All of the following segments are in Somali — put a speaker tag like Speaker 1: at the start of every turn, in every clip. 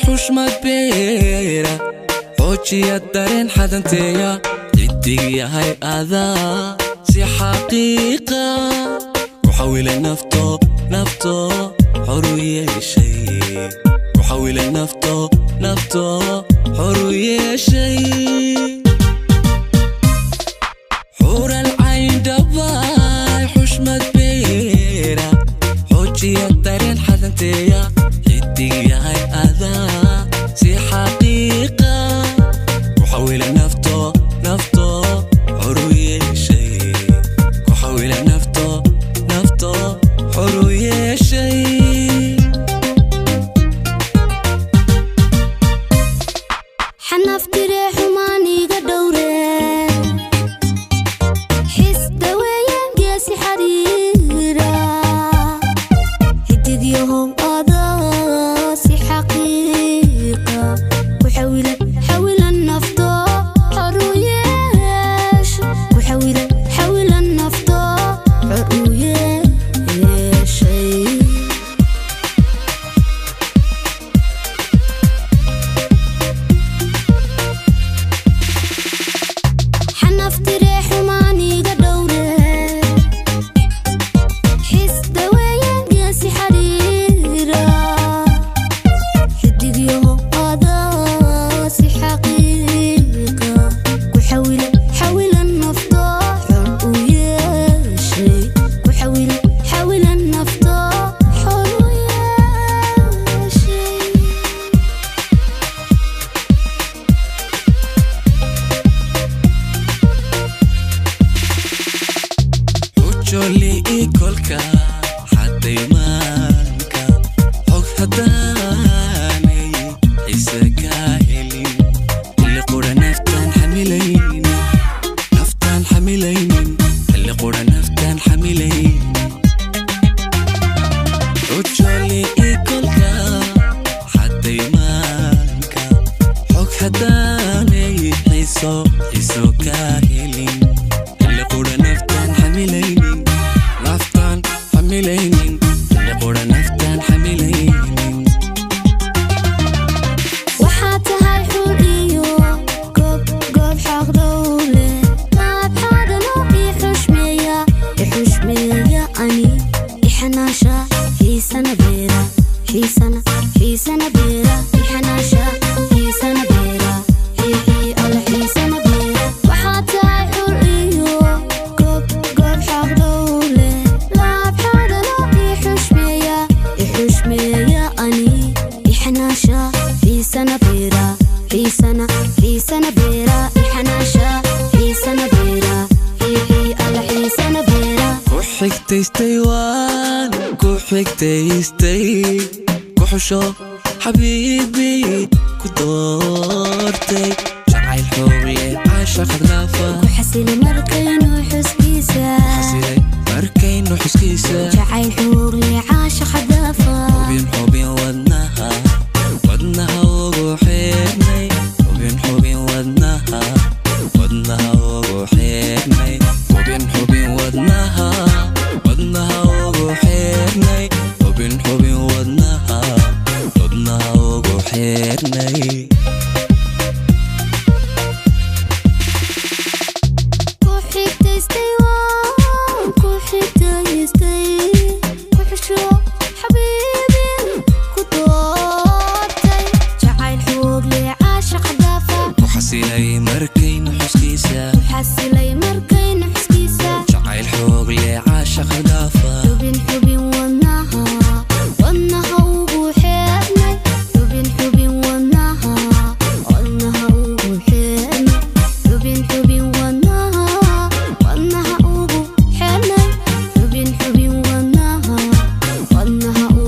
Speaker 1: xushmad beera xoojiya dareen xadanteeya ciddig yahay adaa si xaqiiqa ku xawilay nafto xor u yeeshay ku xawilay nafto xor u yeeshay حور العين دباي xushmad beera xoojiya dareen xadanteeya ciddig yahay adaa si xaqiiqa ku xawilay nafto xor u yeeshay ku xawilay nafto xor u yeeshay
Speaker 2: xanafti reexumaaniga dhowre xis daweeyaan geesi xariira xidig yahow adaa si xaqiiqa ku xawilan nafto xor u yeeshay ku xawilan nafto xor u yeeshay xanafti reexumaaniga dhowre xis daweeyaan geesi xariira xidig yahow adaa si xaqiiqa ku xawilan nafto xor u yeeshay ku xawilan nafto xor u yeeshay
Speaker 1: jolly ikolka xaday maanka xog hadaanay isaga helin xilli qura naftaan xamilaynin xilli qura naftaan xamilaynin jolly ikolka xaday maanka xog hadaanay xiso ka helin xilli qura naftaan xamilaynin لقرا نفتان حملين
Speaker 2: waxaa tahay xul iyo goob xaq dowle maadxadano ii xushmeeya ani ixanaasha xiisana beera ixanaasha xiisana beera xiixii alla xiisana beera waxaa tahay xul iyo goob xaq dowle maadxadano ii xushmeeya ani ixanaasha xiisana beera ixanaasha xiisana beera xiixii alla xiisana beera
Speaker 1: ku xigtaystay waan ku xigtaystay ku xusho xabiibi ku doortay jacayl xoogle caashaq dhaafa
Speaker 2: ku xasilay markaynu xuskiisa jacayl xuugle caashaq dhaafa
Speaker 1: xubin wadnaha ugu xeernay xubin wadnaha ugu xeernay xubin wadnaha ugu xeernay xubin wadnaha ugu xeernay
Speaker 2: ku xigtaystay waan ku xigtaystay ku xusho xabiibi ku doortay jacayl xuugle caashaq dhaafa
Speaker 1: ku xasilay markaynu xuskiisa jacayl xoogle caashaq dhaafa
Speaker 2: xubin wadnaha ugu xeernay xubin wadnaha ugu xeernay xubin wadnaha ugu xeernay xubin wadnaha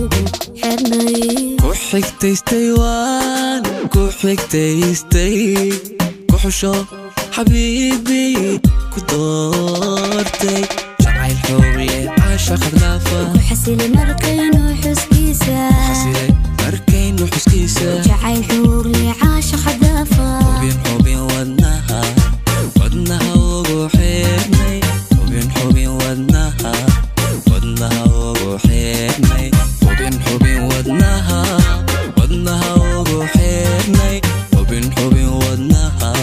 Speaker 2: ugu xeernay
Speaker 1: ku xigtaystay waan ku xigtaystay ku xusho xabiibi ku doortay jacayl xoogle عاشق دافا
Speaker 2: وحسيلي مركين وحسكيسة
Speaker 1: حسيلي مركين وحسكيسة
Speaker 2: جعل حوري عاشق دافا
Speaker 1: حبين ودناها ودناها وروحيني حبين ودناها ودناها وروحيني حبين ودناها ودناها وروحيني حبين ودناها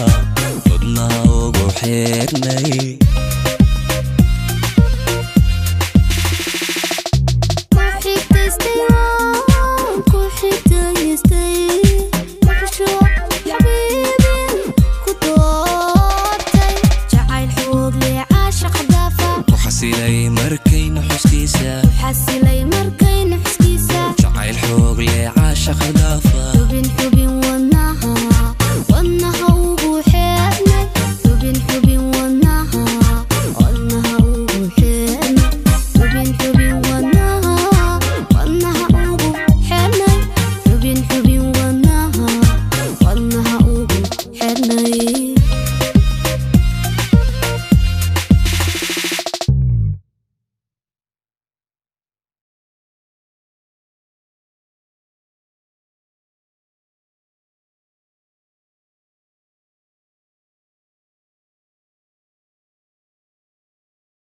Speaker 1: ودناها وروحيني حسيلي مركين حسكيسة
Speaker 2: حسيلي مركين حسكيسة
Speaker 1: جعل حوق لي عاشق دافا
Speaker 2: حبين